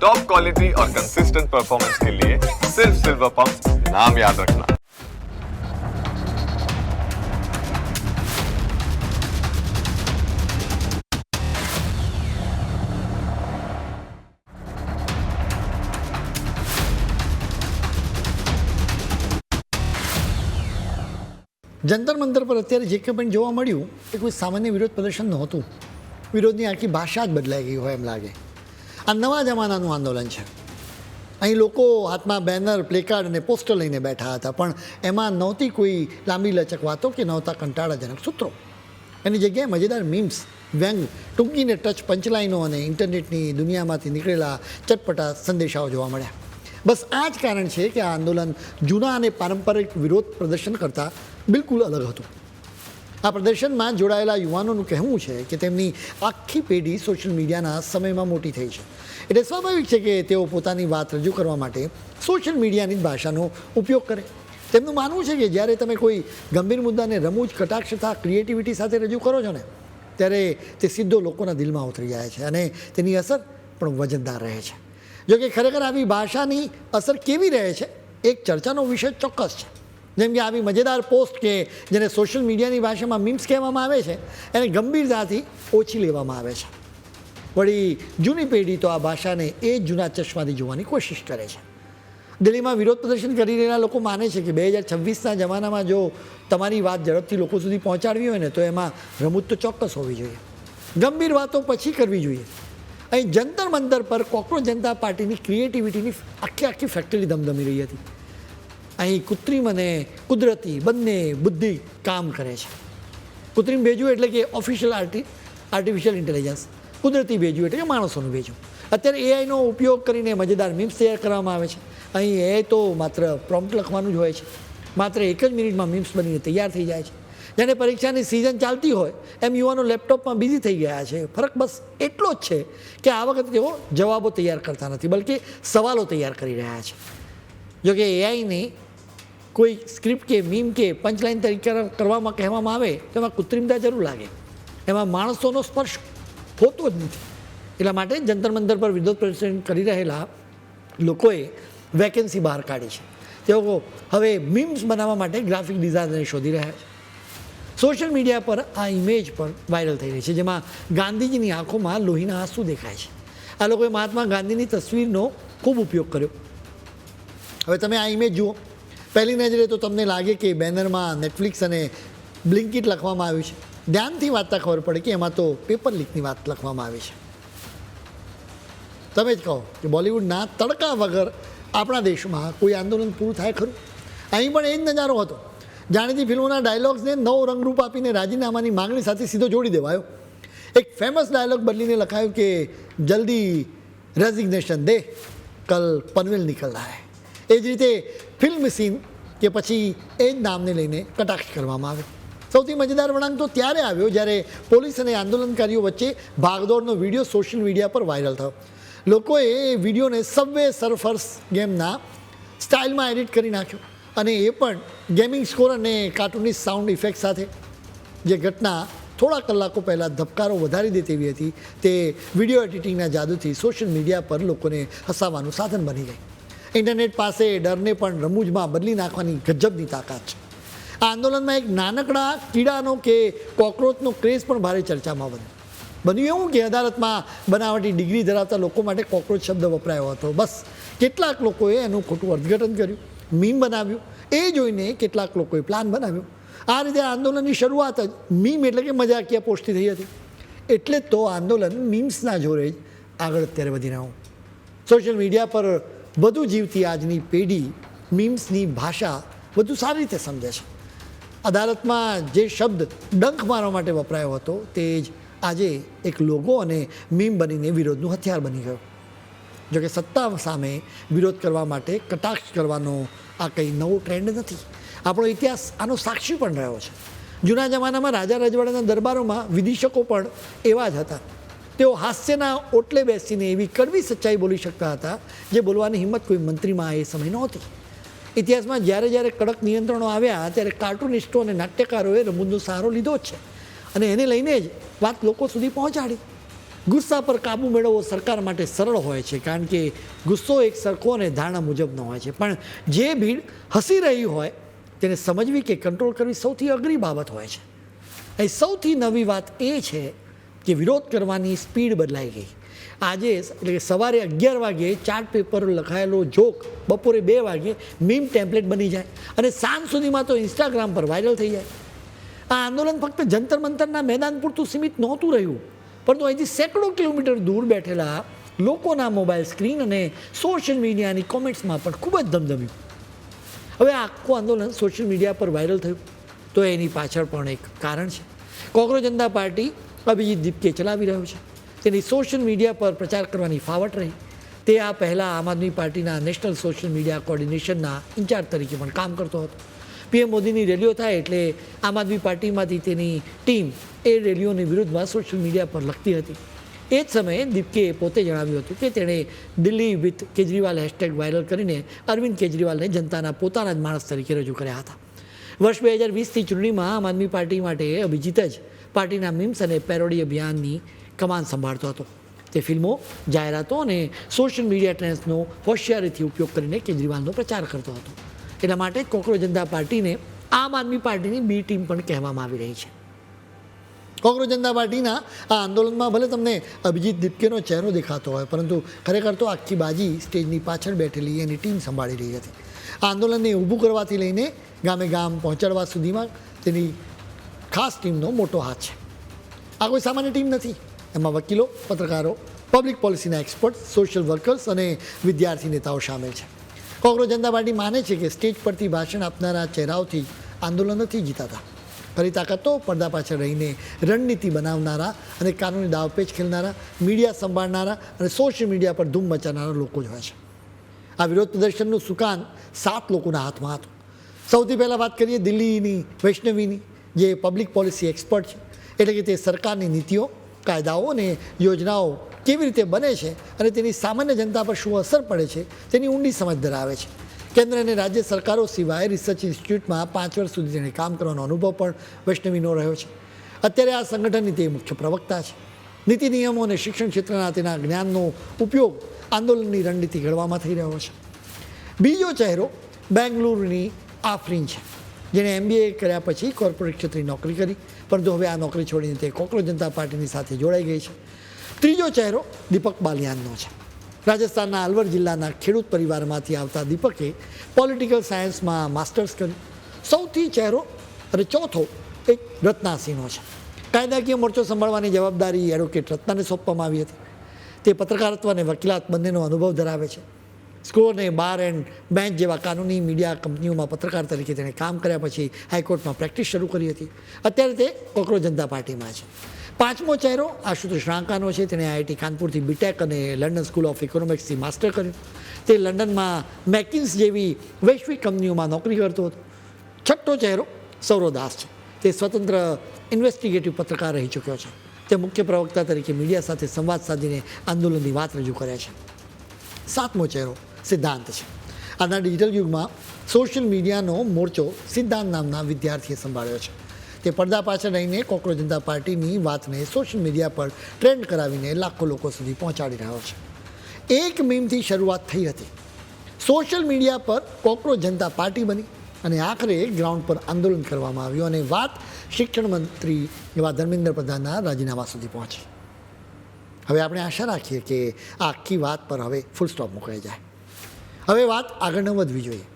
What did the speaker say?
Top quality और consistent performance के लिए सिर्फ सिल्वर पंप नाम याद रखना। જંતર મંતર પર અત્યારે જે કંઈ પણ જોવા મળ્યું એ કોઈ સામાન્ય વિરોધ પ્રદર્શન નહોતું. વિરોધની આખી ભાષા જ બદલાઈ ગઈ હોય એમ લાગે. આ નવા જમાનાનું આંદોલન છે. અહીં લોકો હાથમાં બેનર, પ્લેકાર્ડ અને પોસ્ટર લઈને બેઠા હતા, પણ એમાં નહોતી કોઈ લાંબી લચક વાતો કે નહોતા કંટાળાજનક સૂત્રો. એની જગ્યાએ મજેદાર મીમ્સ, વ્યંગ, ટૂંકીને ટચ પંચલાઈનો અને ઇન્ટરનેટની દુનિયામાંથી નીકળેલા ચટપટા સંદેશાઓ જોવા મળ્યા. બસ આ જ કારણ છે કે આ આંદોલન જૂના અને પારંપરિક વિરોધ પ્રદર્શન કરતાં બિલકુલ અલગ હતું. આ પ્રદર્શનમાં જોડાયેલા યુવાનોનું કહેવું છે કે તેમની આખી પેઢી સોશિયલ મીડિયાના સમયમાં મોટી થઈ છે. એટલે સ્વાભાવિક છે કે તેઓ પોતાની વાત રજૂ કરવા માટે સોશિયલ મીડિયાની જ ભાષાનો ઉપયોગ કરે. તેમનું માનવું છે કે જ્યારે તમે કોઈ ગંભીર મુદ્દાને રમૂજ, કટાક્ષ તથા ક્રિએટિવિટી સાથે રજૂ કરો છો ને, ત્યારે તે સીધો લોકોના દિલમાં ઉતરી જાય છે અને તેની અસર પણ વજનદાર રહે છે. જોકે ખરેખર આવી ભાષાની અસર કેવી રહે છે, એક ચર્ચાનો વિષય ચોક્કસ છે. જેમ કે આવી મજેદાર પોસ્ટ કે જેને સોશિયલ મીડિયાની ભાષામાં મીમ્સ કહેવામાં આવે છે, એને ગંભીરતાથી ઓછી લેવામાં આવે છે. વળી જૂની પેઢી તો આ ભાષાને એ જ જૂના ચશ્માથી જોવાની કોશિશ કરે છે. દિલ્હીમાં વિરોધ પ્રદર્શન કરી રહેલા લોકો માને છે કે 2026ના જમાનામાં જો તમારી વાત ઝડપથી લોકો સુધી પહોંચાડવી હોય ને, તો એમાં રમૂજ તો ચોક્કસ હોવી જોઈએ. ગંભીર વાતો પછી કરવી જોઈએ. અહીં જંતર મંતર પર કોકરોચ જનતા પાર્ટીની ક્રિએટિવિટીની આખી ફેક્ટરી ધમધમી રહી હતી. અહીં કૃત્રિમ અને કુદરતી બંને બુદ્ધિ કામ કરે છે. કૃત્રિમ ભેજું એટલે કે આર્ટિફિશિયલ ઇન્ટેલિજન્સ, કુદરતી ભેજું એટલે કે માણસોનું ભેજું. અત્યારે એઆઈનો ઉપયોગ કરીને મજેદાર મીમ્સ તૈયાર કરવામાં આવે છે. અહીં એ તો માત્ર પ્રોમ્પ્ટ લખવાનું જ હોય છે. માત્ર 1 જ મિનિટમાં મીમ્સ બનીને તૈયાર થઈ જાય છે. જેને પરીક્ષાની સિઝન ચાલતી હોય એમ યુવાનો લેપટોપમાં બિઝી થઈ ગયા છે. ફરક બસ એટલો જ છે કે આ વખતે તેઓ જવાબો તૈયાર કરતા નથી, બલકે સવાલો તૈયાર કરી રહ્યા છે. જોકે એઆઈને કોઈ સ્ક્રિપ્ટ કે મીમ કે પંચલાઈન તરીકે કહેવામાં આવે તો એમાં કૃત્રિમતા જરૂર લાગે. એમાં માણસોનો સ્પર્શ હોતો જ નથી. એટલા માટે જંતર મંતર પર વિરોધ પ્રદર્શન કરી રહેલા લોકોએ વેકેન્સી બહાર કાઢી છે. તેઓ હવે મીમ્સ બનાવવા માટે ગ્રાફિક ડિઝાઇનર શોધી રહ્યા છે. સોશિયલ મીડિયા પર આ ઇમેજ પણ વાયરલ થઈ રહી છે, જેમાં ગાંધીજીની આંખોમાં લોહીના આંસુ દેખાય છે. આ લોકોએ મહાત્મા ગાંધીની તસવીરનો ખૂબ ઉપયોગ કર્યો. હવે તમે આ ઇમેજ જુઓ, પહેલી નજરે તો તમને લાગે કે બેનરમાં નેટફ્લિક્સ અને બ્લિંકિટ લખવામાં આવ્યું છે. ધ્યાનથી વાંચતા ખબર પડે કે એમાં તો પેપર લીકની વાત લખવામાં આવી છે. તમે જ કહો કે બોલિવૂડના તડકા વગર આપણા દેશમાં કોઈ આંદોલન પૂરું થાય ખરું? અહીં પણ એ જ નજારો હતો. જાણીતી ફિલ્મોના ડાયલોગ્સને નવો રંગરૂપ આપીને રાજીનામાની માંગણી સાથે સીધો જોડી દેવાયો. એક ફેમસ ડાયલોગ બદલીને લખાયું કે જલ્દી રેઝિગ્નેશન દે, કલ પનવેલ નિકલના હૈ. એ જ રીતે ફિલ્મ સીન કે પછી એ જ નામને લઈને કટાક્ષ કરવામાં આવ્યો. સૌથી મજેદાર વળાંક તો ત્યારે આવ્યો જ્યારે પોલીસ અને આંદોલનકારીઓ વચ્ચે ભાગદોડનો વિડીયો સોશિયલ મીડિયા પર વાયરલ થયો. લોકોએ એ વિડીયોને સબવે સર્ફર્સ ગેમના સ્ટાઇલમાં એડિટ કરી નાખ્યો, અને એ પણ ગેમિંગ સ્કોર અને કાર્ટૂનિસ્ટ સાઉન્ડ ઇફેક્ટ સાથે. જે ઘટના થોડા કલાકો પહેલાં ધબકારો વધારી દે તેવી હતી, તે વિડીયો એડિટિંગના જાદુથી સોશિયલ મીડિયા પર લોકોને હસાવવાનું સાધન બની ગઈ. ઇન્ટરનેટ પાસે ડરને પણ રમૂજમાં બદલી નાખવાની ગજબની તાકાત છે. આ આંદોલનમાં એક નાનકડા કીડાનો કે કોકરોચનો ક્રેઝ પણ ભારે ચર્ચામાં બન્યું એવું કે અદાલતમાં બનાવટી ડિગ્રી ધરાવતા લોકો માટે કોકરોચ શબ્દ વપરાયો હતો. બસ કેટલાક લોકોએ એનું ખોટું અર્થઘટન કર્યું, મીમ બનાવ્યું. એ જોઈને કેટલાક લોકોએ પ્લાન બનાવ્યો. આ રીતે આંદોલનની શરૂઆત જ મીમ એટલે કે મજાકિયા પોસ્ટથી થઈ હતી. એટલે તો આંદોલન મીમ્સના જોરે જ આગળ અત્યારે વધી રહ્યું. સોશિયલ મીડિયા પર વધુ જીવતી આજની પેઢી મીમ્સની ભાષા વધુ સારી રીતે સમજે છે. અદાલતમાં જે શબ્દ ડંખ મારવા માટે વપરાયો હતો, તે જ આજે એક લોગો અને મીમ બનીને વિરોધનું હથિયાર બની ગયો. જોકે સત્તા સામે વિરોધ કરવા માટે કટાક્ષ કરવાનો આ કંઈ નવો ટ્રેન્ડ નથી. આપણો ઇતિહાસ આનો સાક્ષી પણ રહ્યો છે. જૂના જમાનામાં રાજા રજવાડાના દરબારોમાં વિધિશકો પણ એવા જ હતા. તેઓ હાસ્યના ઓટલે બેસીને એવી કડવી સચ્ચાઈ બોલી શકતા હતા જે બોલવાની હિંમત કોઈ મંત્રીમાં એ સમય નહોતી. ઇતિહાસમાં જ્યારે જ્યારે કડક નિયંત્રણો આવ્યા ત્યારે કાર્ટૂનિસ્ટો અને નાટ્યકારોએ રમૂજનો સહારો લીધો જ છે, અને એને લઈને જ વાત લોકો સુધી પહોંચાડી. ગુસ્સા પર કાબૂ મેળવવો સરકાર માટે સરળ હોય છે, કારણ કે ગુસ્સો એક સરખો અને ધારણા મુજબનો હોય છે, પણ જે ભીડ હસી રહી હોય તેને સમજવી કે કંટ્રોલ કરવી સૌથી અઘરી બાબત હોય છે. અહીં સૌથી નવી વાત એ છે કે વિરોધ કરવાની સ્પીડ બદલાઈ ગઈ. આજે એટલે કે સવારે 11 વાગે ચાર્ટ પેપર લખાયેલો જોક બપોરે 2 વાગે મીમ ટેમ્પલેટ બની જાય અને સાંજ સુધીમાં તો ઇન્સ્ટાગ્રામ પર વાયરલ થઈ જાય. આ આંદોલન ફક્ત જંતર મંતરના મેદાન પૂરતું સીમિત નહોતું રહ્યું, પરંતુ અહીંથી સેંકડો કિલોમીટર દૂર બેઠેલા લોકોના મોબાઈલ સ્ક્રીન અને સોશિયલ મીડિયાની કોમેન્ટ્સમાં પણ ખૂબ જ ધમધમ્યું. હવે આખું આંદોલન સોશિયલ મીડિયા પર વાયરલ થયું તો એની પાછળ પણ એક કારણ છે. કોકરોચ જનતા પાર્ટી અભિજીત દીપકે ચલાવી રહ્યો છે. તેની સોશિયલ મીડિયા પર પ્રચાર કરવાની ફાવટ રહી. તે આ પહેલાં આમ આદમી પાર્ટીના નેશનલ સોશિયલ મીડિયા કોર્ડિનેશનના ઇન્ચાર્જ તરીકે પણ કામ કરતો હતો. પીએમ મોદીની રેલીઓ થાય એટલે આમ આદમી પાર્ટીમાંથી તેની ટીમ એ રેલીઓની વિરુદ્ધમાં સોશિયલ મીડિયા પર લખતી હતી. એ જ સમયે દીપકે પોતે જણાવ્યું હતું કે તેણે Delhi with Kejriwal hashtag viral કરીને અરવિંદ કેજરીવાલને જનતાના પોતાના જ માણસ તરીકે રજૂ કર્યા હતા. વર્ષ 2020ની ચૂંટણીમાં આમ આદમી પાર્ટી માટે અભિજીત જ પાર્ટીના મીમ્સ અને પેરોડી અભિયાનની કમાન સંભાળતો હતો. તે ફિલ્મો, જાહેરાતો અને સોશિયલ મીડિયા ટ્રેન્ડ્સનો હોશિયારીથી ઉપયોગ કરીને કેજરીવાલનો પ્રચાર કરતો હતો. એટલા માટે જ કોકરોચ જનતા પાર્ટીને આમ આદમી પાર્ટીની બી ટીમ પણ કહેવામાં આવી રહી છે. કોકરોચ જનતા પાર્ટીના આ આંદોલનમાં ભલે તમને અભિજીત દીપકેનો ચહેરો દેખાતો હોય, પરંતુ ખરેખર તો આખી બાજી સ્ટેજની પાછળ બેઠેલી એની ટીમ સંભાળી રહી હતી. આ આંદોલનને ઊભું કરવાથી લઈને ગામે ગામ પહોંચાડવા સુધીમાં તેની ખાસ ટીમનો મોટો હાથ છે. આ કોઈ સામાન્ય ટીમ નથી. એમાં વકીલો, પત્રકારો, પબ્લિક પોલિસીના એક્સપર્ટ, સોશિયલ વર્કર્સ અને વિદ્યાર્થી નેતાઓ સામેલ છે. કોકરોચ જનતા પાર્ટી માને છે કે સ્ટેજ પરથી ભાષણ આપનારા ચહેરાઓથી આંદોલન નથી જીતાતા. ખરી તાકાત તો પડદા પાછળ રહીને રણનીતિ બનાવનારા અને કાનૂની દાવપેચ ખેલનારા, મીડિયા સંભાળનારા અને સોશિયલ મીડિયા પર ધૂમ મચાવનારા લોકો જ હોય છે. આ વિરોધ પ્રદર્શનનું સુકાન 7 લોકોના હાથમાં હતું. સૌથી પહેલાં વાત કરીએ દિલ્હીની વૈષ્ણવીની, જે પબ્લિક પોલિસી એક્સપર્ટ છે. એટલે કે તે સરકારની નીતિઓ, કાયદાઓ અને યોજનાઓ કેવી રીતે બને છે અને તેની સામાન્ય જનતા પર શું અસર પડે છે તેની ઊંડી સમજ ધરાવે છે. કેન્દ્ર અને રાજ્ય સરકારો સિવાય રિસર્ચ ઇન્સ્ટિટ્યૂટમાં 5 વર્ષ સુધી તેણે કામ કરવાનો અનુભવ પણ વૈષ્ણવીનો રહ્યો છે. અત્યારે આ સંગઠનની તે મુખ્ય પ્રવક્તા છે. નીતિ નિયમો અને શિક્ષણ ક્ષેત્રના તેના જ્ઞાનનો ઉપયોગ આંદોલનની રણનીતિ ઘડવામાં થઈ રહ્યો છે. બીજો ચહેરો બેંગલુરુની આફરીન છે, જેણે MBA કર્યા પછી કોર્પોરેટ ક્ષેત્રે નોકરી કરી, પરંતુ હવે આ નોકરી છોડીને તે કોકરોચ જનતા પાર્ટીની સાથે જોડાઈ ગઈ છે. ત્રીજો ચહેરો દીપક બાલિયાનનો છે. રાજસ્થાનના અલવર જિલ્લાના ખેડૂત પરિવારમાંથી આવતા દીપકે પોલિટિકલ સાયન્સમાં માસ્ટર્સ કર્યું. સૌથી ચહેરો અને ચોથો એક રત્ના સિંહનો છે. કાયદાકીય મોરચો સંભાળવાની જવાબદારી એડવોકેટ રત્નાને સોંપવામાં આવી હતી. તે પત્રકારત્વ અને વકીલાત બંનેનો અનુભવ ધરાવે છે. સ્કોર અને બાર એન્ડ બેન્ચ જેવા કાનૂની મીડિયા કંપનીઓમાં પત્રકાર તરીકે તેણે કામ કર્યા પછી હાઈકોર્ટમાં પ્રેક્ટિસ શરૂ કરી હતી. અત્યારે તે કોકરોચ જનતા પાર્ટીમાં છે. પાંચમો ચહેરો આશુતોષ રાંકાનો છે. તેણે IIT કાનપુરથી બીટેક અને લંડન સ્કૂલ ઓફ ઇકોનોમિક્સથી માસ્ટર કર્યું. તે લંડનમાં મેકિન્સ જેવી વૈશ્વિક કંપનીઓમાં નોકરી કરતો હતો. છઠ્ઠો ચહેરો સૌરવ દાસ છે. તે સ્વતંત્ર ઇન્વેસ્ટિગેટિવ પત્રકાર રહી ચૂક્યો છે. તે મુખ્ય પ્રવક્તા તરીકે મીડિયા સાથે સંવાદ સાધીને આંદોલનની વાત રજૂ કરે છે. સાતમો ચહેરો સિદ્ધાંત છે. આજના ડિજિટલ યુગમાં સોશિયલ મીડિયાનો મોરચો સિદ્ધાંત નામના વિદ્યાર્થીએ સંભાળ્યો છે. તે પડદા પાછળ રહીને કોકરોચ જનતા પાર્ટીની વાતને સોશિયલ મીડિયા પર ટ્રેન્ડ કરાવીને લાખો લોકો સુધી પહોંચાડી રહ્યો છે. એક મીમથી શરૂઆત થઈ હતી. સોશિયલ મીડિયા પર કોકરોચ જનતા પાર્ટી બની અને આખરે ગ્રાઉન્ડ પર આંદોલન કરવામાં આવ્યું અને વાત શિક્ષણ મંત્રી એવા ધર્મેન્દ્ર પ્રધાનના રાજીનામા સુધી પહોંચી. હવે આપણે આશા રાખીએ કે આ આખી વાત પર હવે ફૂલ સ્ટોપ મુકાઈ જાય. હવે વાત આગળ ન વધવી જોઈએ.